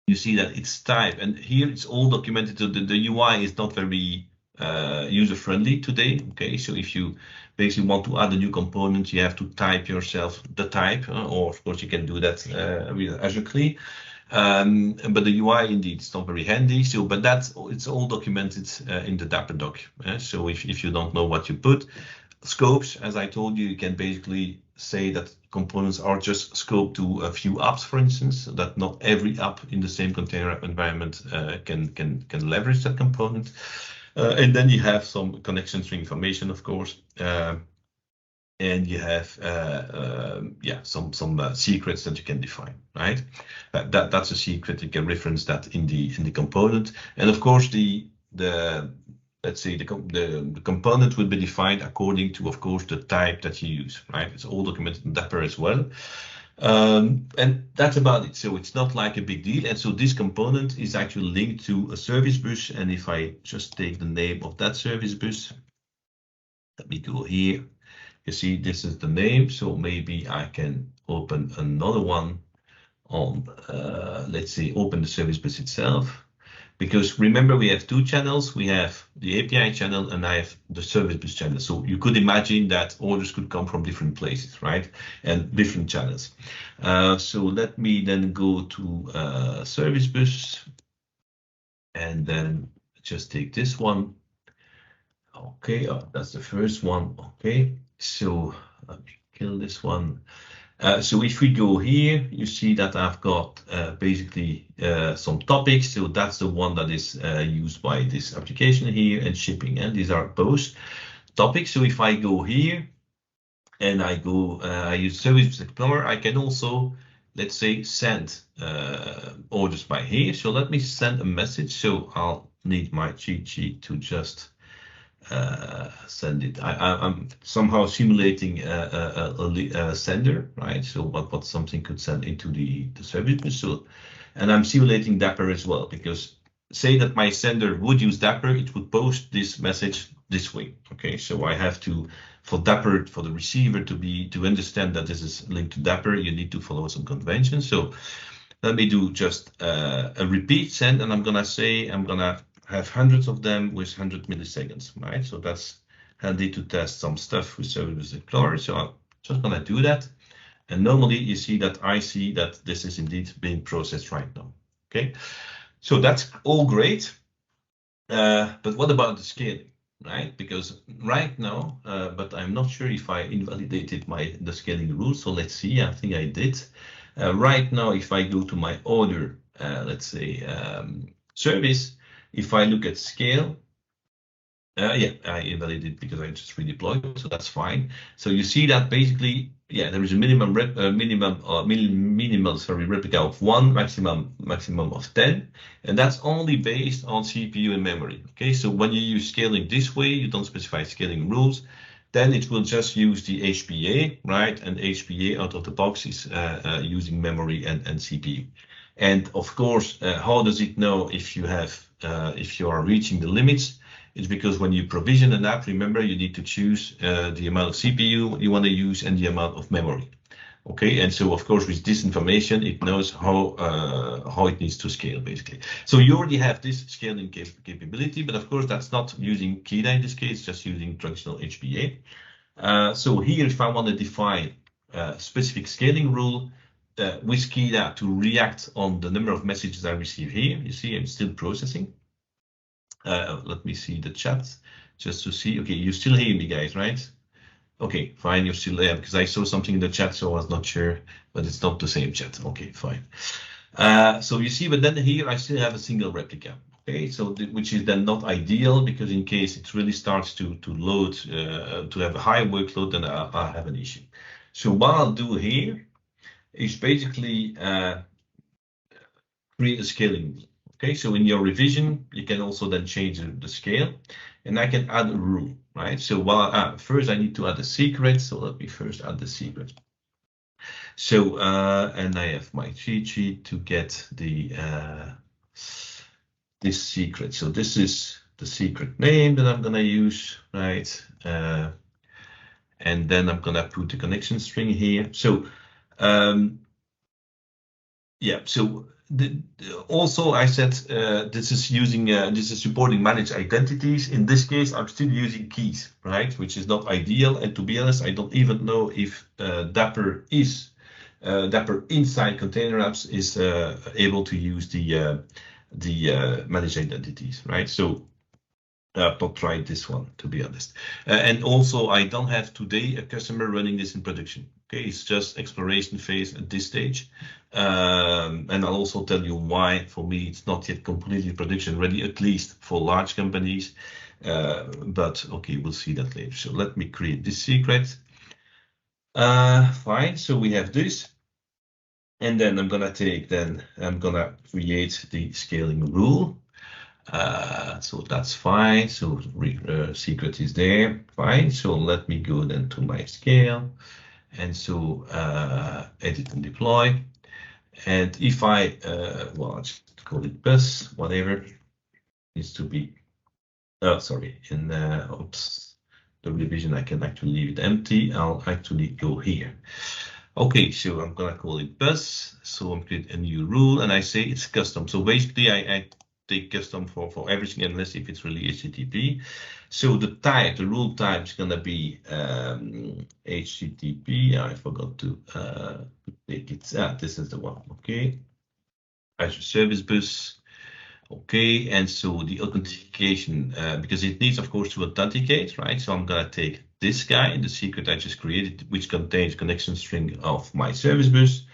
you see that it's type, and here it's all documented. So the UI is not very user-friendly today. Okay, so if you basically want to add a new component, you have to type yourself the type, or of course you can do that with Azure CLI. But the UI indeed is not very handy. So, but it's all documented in the Dapper doc. So if you don't know what you put, scopes, as I told you, you can basically say that components are just scoped to a few apps, for instance, so that not every app in the same container app environment can leverage that component. And then you have some connection string information, of course, and you have some secrets that you can define, right? That's a secret. You can reference that in the component, and of course let's say the component will be defined according to, of course, the type that you use, right? It's all documented in Dapper as well. And that's about it. So it's not like a big deal. And so this component is actually linked to a service bus. And if I just take the name of that service bus, let me go here. You see, this is the name. So maybe I can open another one on, let's say, open the service bus itself. Because remember, we have two channels. We have the API channel and I have the service bus channel. So you could imagine that orders could come from different places, right? And different channels. So let me then go to service bus and then just take this one. Okay, that's the first one. Okay, so let me kill this one. So if we go here, you see that I've got basically some topics. So that's the one that is used by this application here, and shipping. And these are both topics. So if I go here and I go, I use Service Explorer, I can also, let's say, send orders by here. So let me send a message. So I'll need my cheat sheet to just send it. I'm somehow simulating a sender, right? So what something could send into the service bus. So, and I'm simulating Dapper as well, because say that my sender would use Dapper, it would post this message this way. Okay, so I have to, for Dapper, for the receiver to understand that this is linked to Dapper, you need to follow some conventions. So let me do just a repeat send, and I'm gonna say I'm gonna have hundreds of them with 100 milliseconds, right? So that's handy to test some stuff with Service Explorer. So I'm just gonna do that. And normally you see that I see that this is indeed being processed right now, okay? So that's all great, but what about the scaling, right? Because right now, but I'm not sure if I invalidated the scaling rule, so let's see, I think I did. Right now, if I go to my order, let's say service, if I look at scale, yeah, I invalidated because I just redeployed, so that's fine. So you see that basically, yeah, there is a minimal replica of 1, maximum of 10, and that's only based on CPU and memory. Okay, so when you use scaling this way, you don't specify scaling rules, then it will just use the HPA, right? And HPA out of the box is using memory and CPU. And of course, how does it know if you have if you are reaching the limits? It's because when you provision an app, remember, you need to choose the amount of CPU you want to use and the amount of memory. Okay, and so of course with this information, it knows how it needs to scale basically. So you already have this scaling capability, but of course that's not using KIDA in this case, just using traditional HPA. So here, if I want to define a specific scaling rule with KIDA to react on the number of messages I receive here, you see I'm still processing. Let me see the chat just to see. Okay, you still hear me, guys, right? Okay, fine, you're still there, because I saw something in the chat, so I was not sure, but it's not the same chat. Okay, fine. So you see, but then here I still have a single replica. Okay, so which is then not ideal, because in case it really starts to load, to have a high workload, then I'll have an issue. So what I'll do here is basically create a scaling rule. Okay, so in your revision, you can also then change the scale, and I can add a rule, right? So first I need to add a secret. So let me first add the secret. So and I have my cheat sheet to get the this secret. So this is the secret name that I'm gonna use, right? And then I'm gonna put the connection string here. So yeah, so also I said this is using this is supporting managed identities. In this case, I'm still using keys, right? Which is not ideal. And to be honest, I don't even know if Dapper inside container apps is able to use the managed identities, right? So I've not tried this one, to be honest. And also, I don't have today a customer running this in production. Okay, it's just exploration phase at this stage. And I'll also tell you why, for me, it's not yet completely production ready, at least for large companies. But okay, we'll see that later. So let me create this secret. Fine, so we have this. And then I'm gonna create the scaling rule. So that's fine. So secret is there, fine. So let me go then to my scale, and so edit and deploy. And if I well, I'll just call it bus, whatever needs to be. Oh, sorry. In oops, the revision I can actually leave it empty. I'll actually go here. Okay, so I'm gonna call it bus. So I'm create a new rule, and I say it's custom. So basically, I take custom for everything, unless if it's really HTTP. So the type, the rule type is gonna be HTTP. I forgot to make it. This is the one. Okay, Azure Service Bus. Okay, and so the authentication, because it needs, of course, to authenticate, right? So I'm gonna take this guy, the secret I just created, which contains connection string of my service bus.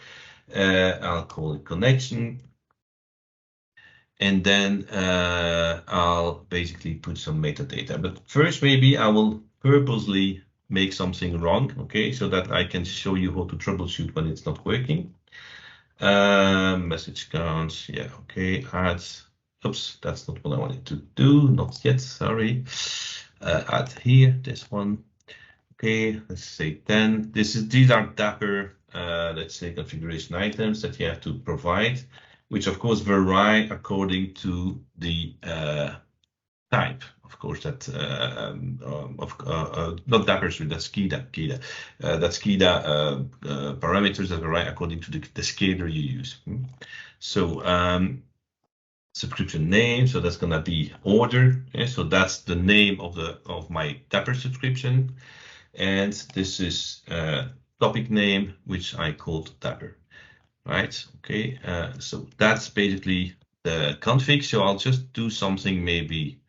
I'll call it connection. And then I'll basically put some metadata. But first, maybe I will purposely make something wrong, okay, so that I can show you how to troubleshoot when it's not working. Message counts, yeah, okay, add, oops, that's not what I wanted to do, not yet, sorry. Add here, this one. Okay, let's say 10. These are Dapper, let's say, configuration items that you have to provide, which of course vary according to the type, of course, that not Dapper, sorry, that's KIDA. That's KIDA parameters that vary according to the scaler you use. So subscription name, so that's gonna be order. Yeah? So that's the name of my Dapper subscription. And this is topic name, which I called Dapper, right? Okay, so that's basically the config. So I'll just do something maybe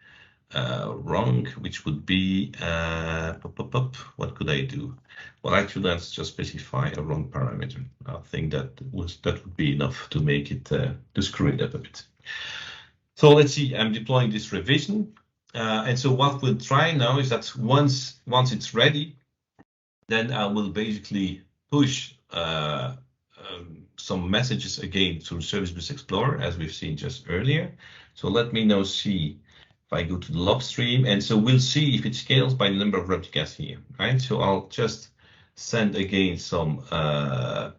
wrong, which would be, what could I do? Well, actually, let's just specify a wrong parameter. I think that would be enough to make it, to screw it up a bit. So let's see, I'm deploying this revision. And so what we'll try now is that once it's ready, then I will basically push some messages again through Service Bus Explorer, as we've seen just earlier. So let me now see if I go to the log stream, and so we'll see if it scales by the number of replicas here, right? So I'll just send again some. I'm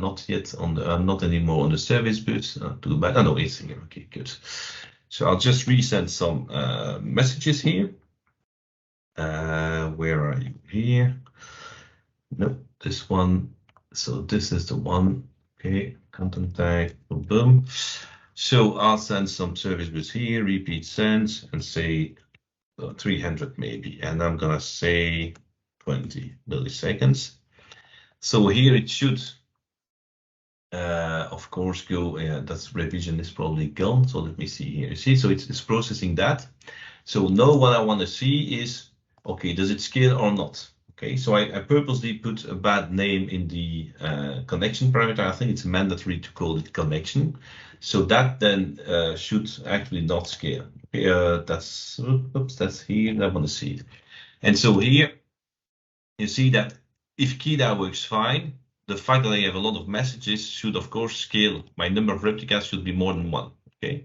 not yet on the. I'm not anymore on the service bus. Too bad. Oh no, it's here. Okay, good. So I'll just resend some messages here. Where are you here? No, this one. So this is the one. Okay, content tag, boom, boom. So I'll send some service bus here, repeat sends, and say 300 maybe, and I'm gonna say 20 milliseconds. So here it should, of course, go. That's revision is probably gone. So let me see here. You see, so it's processing that. So now what I want to see is, okay, does it scale or not? Okay, so I purposely put a bad name in the connection parameter. I think it's mandatory to call it connection. So that then should actually not scale. Okay, that's here. I want to see it. And so here you see that if KIDA works fine, the fact that I have a lot of messages should of course scale. My number of replicas should be more than one. Okay,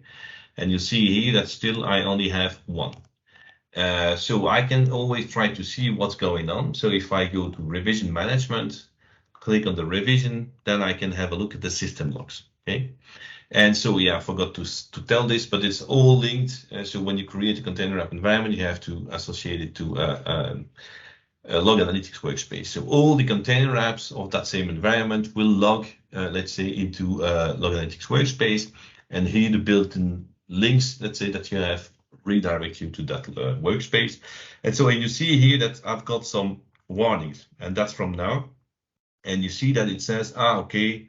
and you see here that still I only have one. So I can always try to see what's going on. So if I go to revision management, click on the revision, then I can have a look at the system logs. Okay. And so, yeah, I forgot to tell this, but it's all linked. So when you create a container app environment, you have to associate it to a log analytics workspace. So all the container apps of that same environment will log, let's say, into log analytics workspace. And here the built-in links, let's say, that you have redirect you to that workspace. And so when you see here that I've got some warnings, and that's from now. And you see that it says, okay,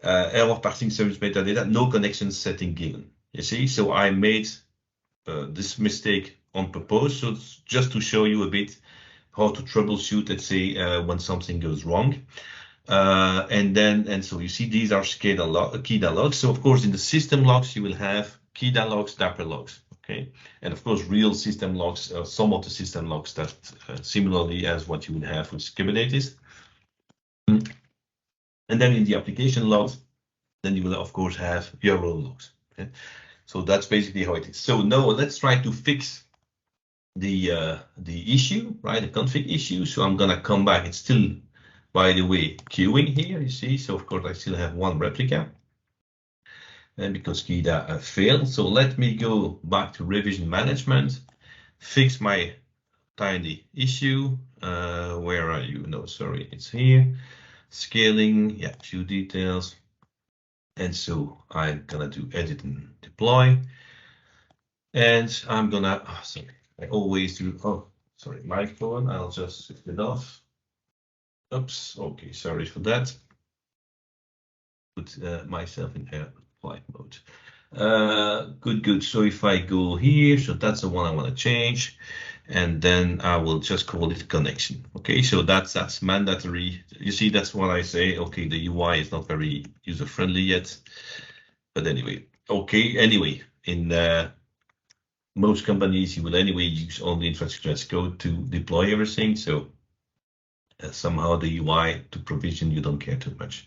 error parsing service metadata, no connection setting given. You see, so I made this mistake on purpose. So it's just to show you a bit how to troubleshoot, let's say, when something goes wrong. And so you see these are KIDA logs. So of course in the system logs you will have KIDA logs, Dapper logs. Okay, and of course real system logs, some of the system logs that similarly as what you would have with Kubernetes. And then in the application logs, then you will of course have your own logs. Okay? So that's basically how it is. So now let's try to fix the issue, right? The config issue. So I'm gonna come back. It's still, by the way, queuing here. You see. So of course I still have one replica, and because KIDA failed. So let me go back to revision management, fix my tiny issue. Where are you? No, sorry, it's here. Scaling, yeah, few details. And so I'm gonna do edit and deploy. And I'm gonna, sorry, I always do, sorry, my phone, I'll just switch it off. Oops, okay, sorry for that. Put myself in here. flight mode. Good. So if I go here, so that's the one I want to change, and then I will just call it connection. Okay, so that's mandatory. You see, that's what I say. Okay, the UI is not very user friendly yet, but anyway. Okay, anyway, in most companies, you will anyway use only infrastructure as code to deploy everything. So somehow the UI to provision, you don't care too much.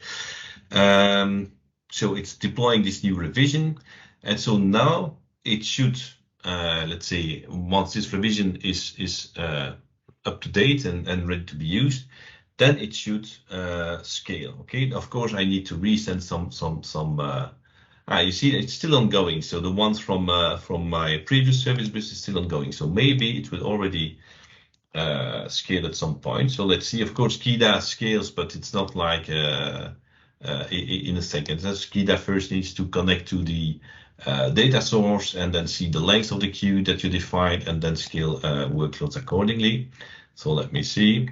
So it's deploying this new revision. And so now it should, let's say, once this revision is up to date and ready to be used, then it should scale. Okay, of course, I need to resend some. You see, it's still ongoing. So the ones from my previous service bus is still ongoing. So maybe it will already scale at some point. So let's see. Of course, KIDA scales, but it's not like in a second. KIDA first needs to connect to the data source and then see the length of the queue that you define and then scale workloads accordingly. So let me see.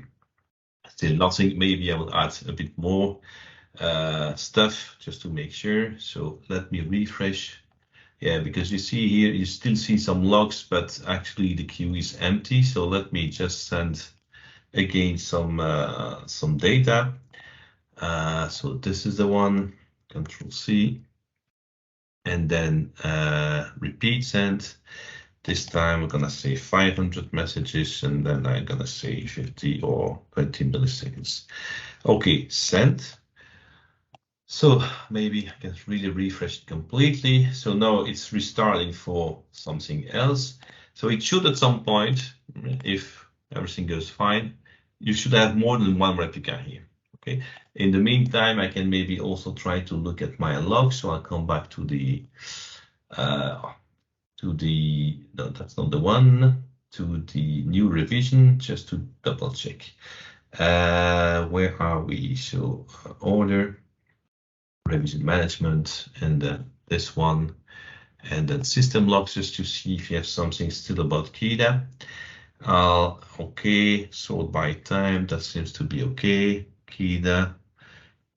Still nothing. Maybe I will add a bit more stuff just to make sure. So let me refresh. Yeah, because you see here, you still see some logs, but actually the queue is empty. So let me just send again some data. So this is the one, Control C, and then repeat send. This time we're gonna say 500 messages, and then I'm gonna say 50 or 20 milliseconds. Okay, send. So maybe I can really refresh it completely. So now it's restarting for something else. So it should at some point, if everything goes fine, you should have more than one replica here. Okay. In the meantime, I can maybe also try to look at my log. So I'll come back to the no, that's not the one, to the new revision, just to double check. Where are we? So order, revision management, and then this one, and then system logs, just to see if you have something still about KIDA. Okay, sort by time, that seems to be okay. KIDA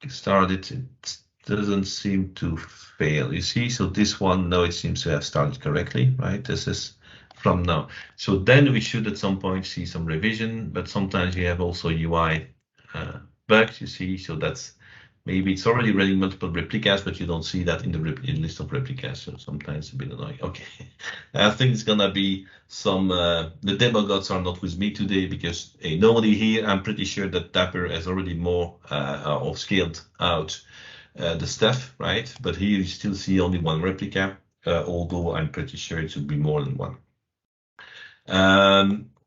started, it doesn't seem to fail, you see. So this one, no, it seems to have started correctly, right? This is from now. So then we should at some point see some revision, but sometimes you have also UI bugs, you see. So that's maybe it's already running multiple replicas, but you don't see that in the list of replicas. So sometimes a bit annoying. Okay, I think it's gonna be some. The demo gods are not with me today because normally here I'm pretty sure that Dapper has already more or scaled out the stuff, right? But here you still see only one replica, although I'm pretty sure it should be more than one.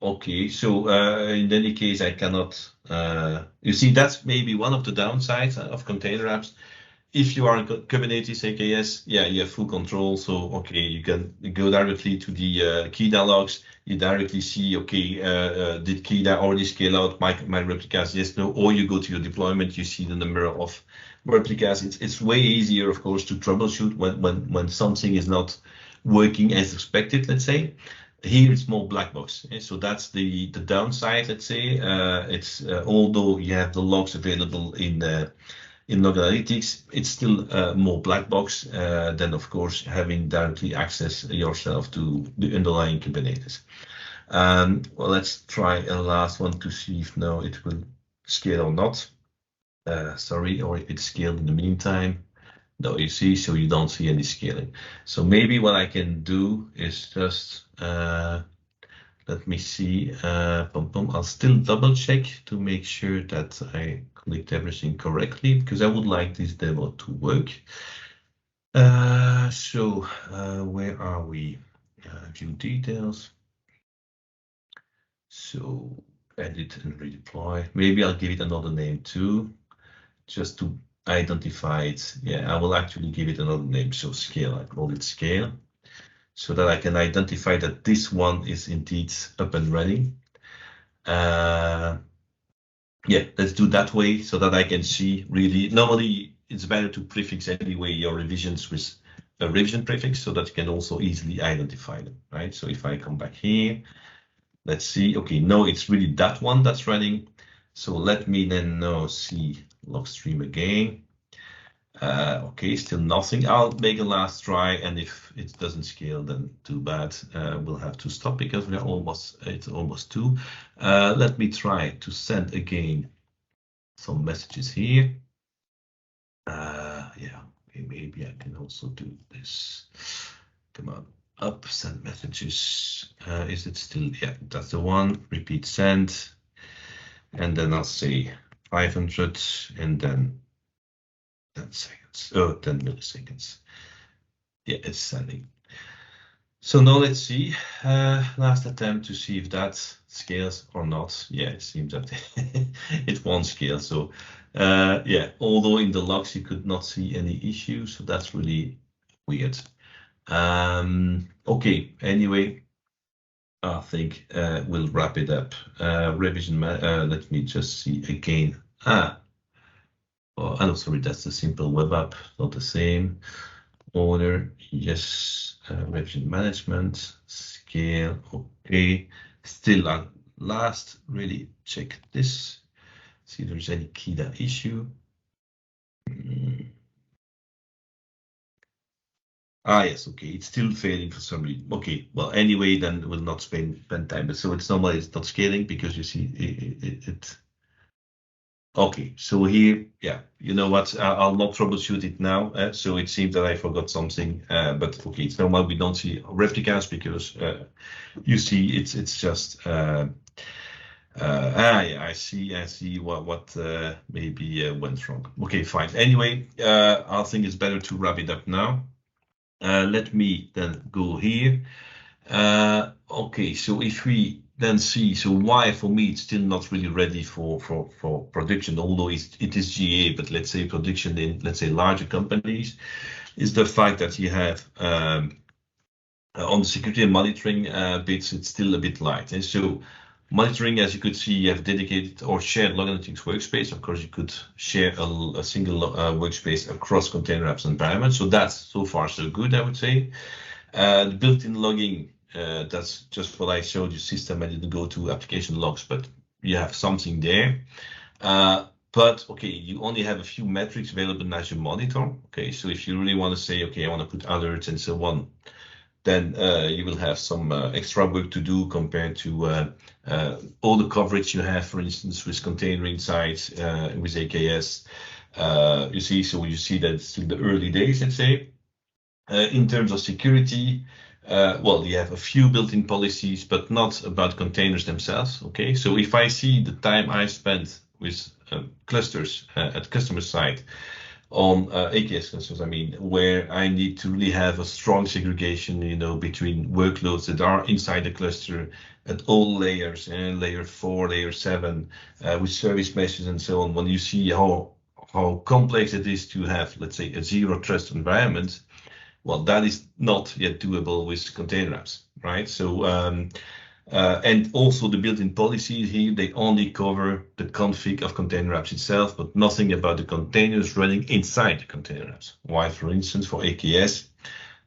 Okay, so in any case, I cannot. You see, that's maybe one of the downsides of container apps. If you are in Kubernetes AKS, yeah, you have full control. So, okay, you can go directly to the KIDA logs. You directly see, okay, did KIDA already scale out my replicas? Yes, no. Or you go to your deployment, you see the number of replicas. It's way easier, of course, to troubleshoot when something is not working as expected, let's say. Here it's more black box, so that's the downside. Let's say it's although you have the logs available in log analytics, it's still more black box than, of course, having directly access yourself to the underlying Kubernetes. Well, let's try a last one to see if now it will scale or not. Sorry, or if it's scaled in the meantime. No, you see, so you don't see any scaling. So maybe what I can do is just, let me see, I'll still double check to make sure that I clicked everything correctly, because I would like this demo to work. So where are we? View details. So edit and redeploy. Maybe I'll give it another name too, just to identify it. Yeah, I will actually give it another name. So scale, I call it scale, so that I can identify that this one is indeed up and running. Yeah, let's do that way so that I can see really. Normally, it's better to prefix anyway your revisions with a revision prefix so that you can also easily identify them, right? So if I come back here, let's see. Okay, no, it's really that one that's running. So let me then now see log stream again. Okay, still nothing. I'll make a last try, and if it doesn't scale, then too bad. We'll have to stop because it's almost 2. Let me try to send again some messages here. Yeah, okay, maybe I can also do this. Come on, up, send messages. Is it still? Yeah, that's the one. Repeat send, and then I'll say 500, and then 10 seconds. Oh, 10 milliseconds. Yeah, it's sending. So now let's see. Last attempt to see if that scales or not. Yeah, it seems that it won't scale. So yeah, although in the logs you could not see any issues, so that's really weird. Okay, anyway, I think we'll wrap it up. Revision, let me just see again. Oh, no, sorry, that's the simple web app, not the same. Order, yes. Revision management, scale, okay. Still at last, really check this. See if there's any KIDA issue. Yes, okay, it's still failing for some reason. Okay, well, anyway, then we'll not spend time. But so it's normal, it's not scaling because you see it. Okay, so here, yeah, you know what? I'll not troubleshoot it now. So it seems that I forgot something, but okay, it's normal. We don't see replicas because you see it's just. Yeah, I see what maybe went wrong. Okay, fine. Anyway, I think it's better to wrap it up now. Let me then go here. Okay, so if we then see, so why for me it's still not really ready for production, although it is GA, but let's say production in, let's say, larger companies, is the fact that you have on the security and monitoring bits, it's still a bit light. And so monitoring, as you could see, you have dedicated or shared log analytics workspace. Of course, you could share a single workspace across container apps environment. So that's so far so good, I would say. The built-in logging, that's just what I showed you, system. I didn't go to application logs, but you have something there. But okay, you only have a few metrics available in Azure Monitor. Okay, so if you really want to say, okay, I want to put alerts and so on, then you will have some extra work to do compared to all the coverage you have, for instance, with Container Insights, with AKS. You see, so you see that it's still the early days, let's say. In terms of security, well, you have a few built-in policies, but not about containers themselves. Okay, so if I see the time I spent with clusters at customer side on AKS clusters, I mean, where I need to really have a strong segregation, you know, between workloads that are inside the cluster at all layers, and layer 4, layer 7, with service meshes and so on. When you see how complex it is to have, let's say, a zero trust environment, well, that is not yet doable with container apps, right? So, and also the built-in policies here, they only cover the config of container apps itself, but nothing about the containers running inside the container apps. While, for instance, for AKS,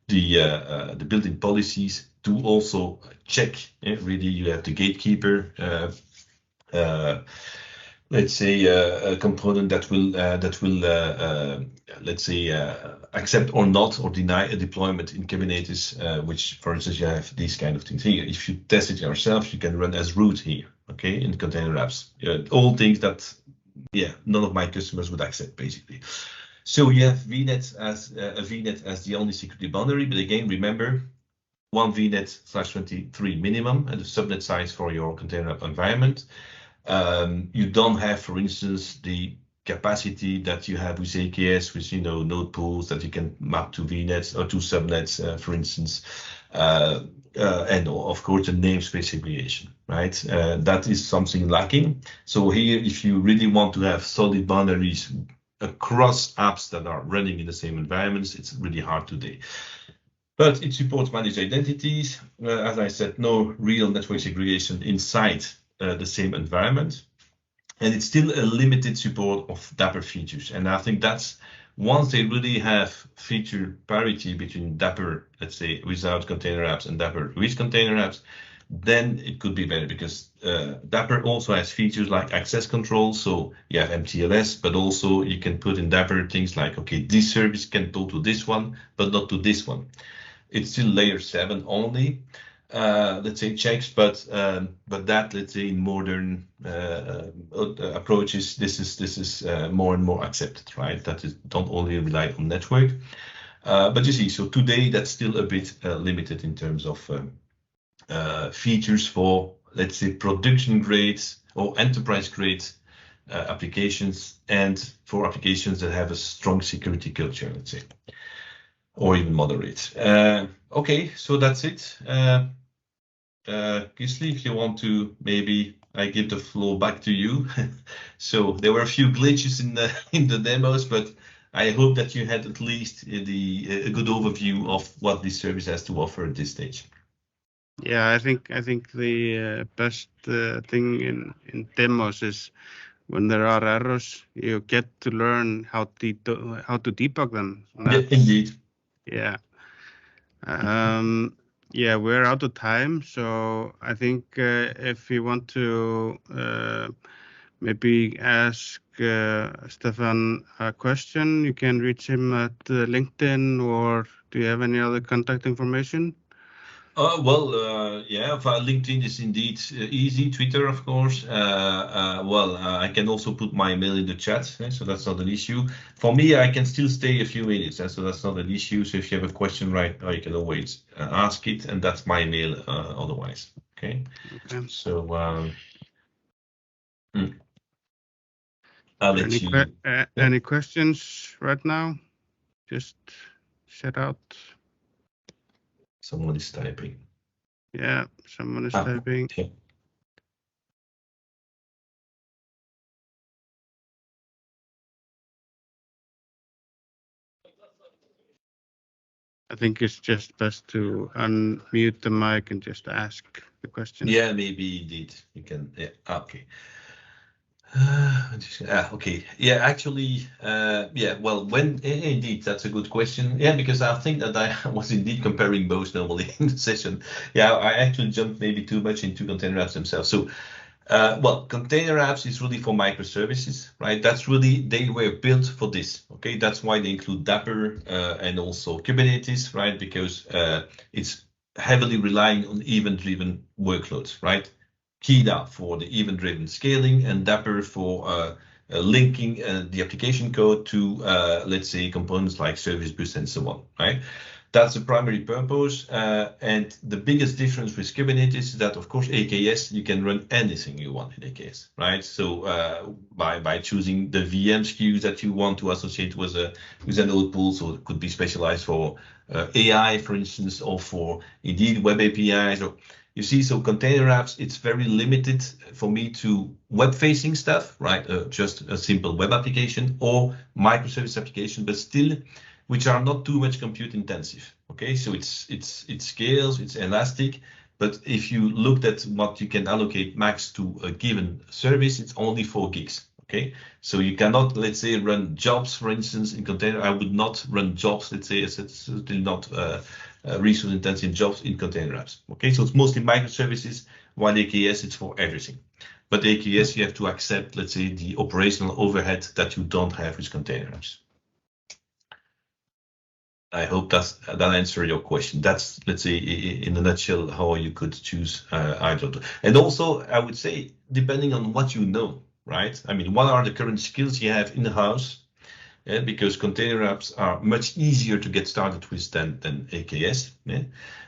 the built-in policies do also check. Really, you have the gatekeeper. Let's say a component that will let's say accept or not or deny a deployment in Kubernetes, which, for instance, you have these kind of things here. If you test it yourself, you can run as root here, okay, in container apps. All things that, yeah, none of my customers would accept, basically. So you have VNet as a VNet as the only security boundary, but again, remember, 1 VNet/23 minimum and the subnet size for your container app environment. You don't have, for instance, the capacity that you have with AKS, with, you know, node pools that you can map to VNets or to subnets, for instance, and of course the namespace segregation, right? That is something lacking. So here, if you really want to have solid boundaries across apps that are running in the same environments, it's really hard today. But it supports managed identities. As I said, no real network segregation inside the same environment. And it's still a limited support of Dapper features. And I think that's, once they really have feature parity between Dapper, let's say, without container apps and Dapper with container apps, then it could be better, because Dapper also has features like access control. So you have MTLS, but also you can put in Dapper things like, okay, this service can talk to this one, but not to this one. It's still layer 7 only, let's say, checks, but that, let's say, in modern approaches, this is more and more accepted, right? That is, don't only rely on network. But you see, so today that's still a bit limited in terms of features for, let's say, production grade or enterprise grade applications, and for applications that have a strong security culture, let's say, or even moderate. Okay, so that's it. Gisli, if you want to, maybe I give the floor back to you. So there were a few glitches in the demos, but I hope that you had at least a good overview of what this service has to offer at this stage. Yeah, I think the best thing in demos is when there are errors, you get to learn how to debug them. Yeah, indeed. Yeah. Yeah, we're out of time, so I think if you want to maybe ask Stéfphane a question, you can reach him at LinkedIn, or do you have any other contact information? Yeah, LinkedIn is indeed easy. Twitter, of course. I can also put my mail in the chat, so that's not an issue. For me, I can still stay a few minutes, so that's not an issue. So if you have a question right now, you can always ask it, and that's my mail otherwise. Okay. So I'll let you. Any questions right now? Just shout out. Someone is typing. Yeah, someone is typing. Yeah. I think it's just best to unmute the mic and just ask the question. Yeah, maybe indeed you can. Yeah. Okay. Okay. Yeah, actually, yeah, well, indeed, that's a good question. Yeah, because I think that I was indeed comparing both normally in the session. Yeah, I actually jumped maybe too much into container apps themselves. So, container apps is really for microservices, right? That's really, they were built for this. Okay, that's why they include Dapper and also Kubernetes, right? Because it's heavily relying on event-driven workloads, right? Kida for the event-driven scaling, and Dapper for linking the application code to, let's say, components like Service Bus and so on, right? That's the primary purpose. And the biggest difference with Kubernetes is that, of course, AKS, you can run anything you want in AKS, right? So by choosing the VM SKUs that you want to associate with a node pool, so it could be specialized for AI, for instance, or for indeed web APIs, or you see, so container apps, it's very limited for me to web-facing stuff, right? Just a simple web application or microservice application, but still, which are not too much compute intensive. Okay, so it scales, it's elastic, but if you looked at what you can allocate max to a given service, it's only 4 gigs. Okay, so you cannot, let's say, run jobs, for instance, in container. I would not run jobs, let's say, it's certainly not resource intensive jobs in container apps. Okay, so it's mostly microservices, while AKS it's for everything. But AKS, you have to accept, let's say, the operational overhead that you don't have with container apps. I hope that answers your question. That's, let's say, in a nutshell, how you could choose either. And also, I would say, depending on what you know, right? I mean, what are the current skills you have in the house? Because container apps are much easier to get started with than AKS. Yeah?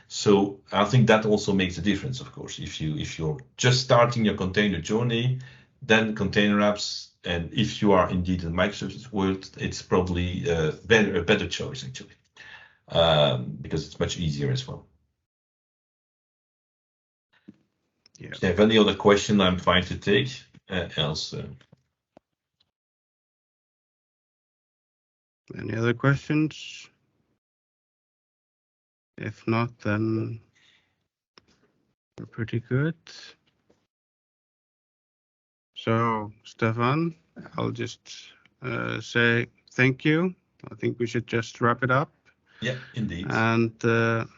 So I think that also makes a difference, of course. If you're just starting your container journey, then container apps, and if you are indeed in the microservices world, it's probably a better choice, actually, because it's much easier as well. Yeah. If you have any other question, I'm fine to take. Else. Any other questions? If not, then we're pretty good. So, Stéfphane, I'll just say thank you. I think we should just wrap it up. Yeah, indeed. And it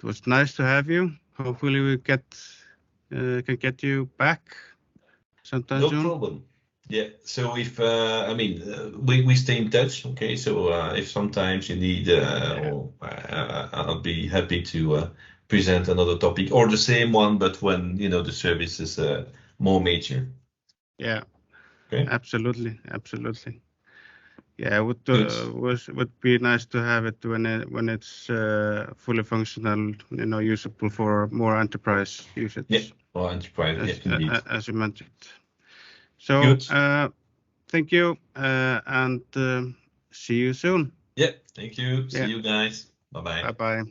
was nice to have you. hopefully we can get you back sometime No soon. problem. Yeah. So if we stay in touch. Okay. So if sometimes you need, I'll be happy to present another topic or the same one, but when the service is more major. Yeah. Okay. Absolutely. Yeah, would be nice to have it when it's fully functional, usable for more enterprise usage. Yeah. Or enterprise. Indeed. As you mentioned. So, Good. thank you, and see you soon. Yeah. Thank you. See you guys. Bye-bye. Bye-bye.